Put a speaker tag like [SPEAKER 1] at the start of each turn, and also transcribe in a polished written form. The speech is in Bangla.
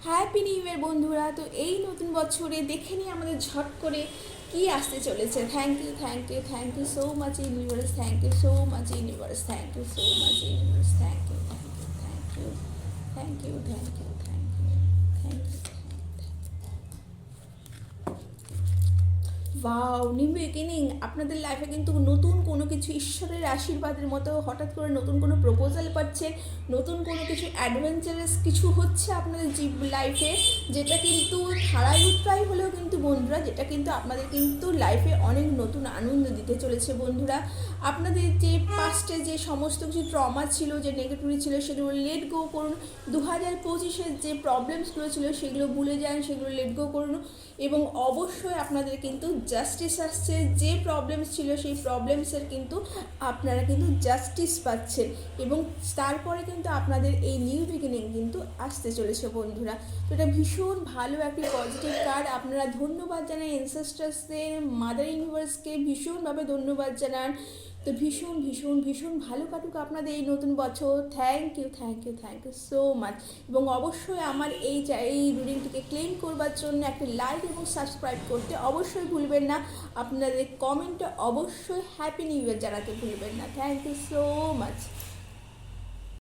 [SPEAKER 1] হ্যাপি নিউ ইয়ার বন্ধুরা। তো এই নতুন বছরে দেখে নিই আমাদের ঝট করে কি আসতে চলেছে। Thank you, thank you, thank you so much universe, thank you so much universe, thank you so much universe, thank you, thank you, thank you, thank you, thank you, thank you, thank you. Wow, new beginning. আপনাদের লাইফে কিন্তু নতুন কোনো কিছু ঈশ্বরের আশীর্বাদের মতো হঠাৎ করে নতুন কোনো প্রপোজাল পাচ্ছে, নতুন কোনো কিছু অ্যাডভেঞ্চারাস কিছু হচ্ছে আপনাদের লাইফে, যেটা কিন্তু ধারাই উৎরাই হলেও কিন্তু বন্ধুরা, যেটা কিন্তু আপনাদের কিন্তু লাইফে অনেক নতুন আনন্দ দিতে চলেছে বন্ধুরা। আপনাদের যে পাস্টে যে সমস্ত কিছু ট্রমা ছিল, যে নেগেটিভিটি ছিল, সেগুলো লেট গো করুন। 2025-এর যে প্রবলেমসগুলো ছিল সেগুলো ভুলে যান, সেগুলো লেট গো করুন। এবং অবশ্যই আপনাদের কিন্তু জাস্টিস আসছে। যে প্রবলেমস ছিল সেই প্রবলেমসের কিন্তু আপনারা কিন্তু জাস্টিস পাচ্ছেন, এবং তারপরে কিন্তু আপনাদের এই নিউ বিগিনিং কিন্তু আসতে চলেছে বন্ধুরা। তো এটা ভীষণ ভালো একটি পজিটিভ কার্ড। আপনারা ধন্যবাদ জানান এনসেস্টার্সদের, মাদার ইউনিভার্সকে ভীষণভাবে ধন্যবাদ জানান। তো ভীষণ ভীষণ ভীষণ ভালো কাটুক আপনাদের এই নতুন বছর। Thank you, thank you, thank you so much. এবং অবশ্যই আমার এই রিডিংটিকে ক্লেম করবার জন্য একটা লাইক এবং সাবস্ক্রাইব করতে অবশ্যই ভুলবেন না। আপনাদের কমেন্টে অবশ্যই হ্যাপি নিউ ইয়ার জানাতে ভুলবেন না। Thank you so much.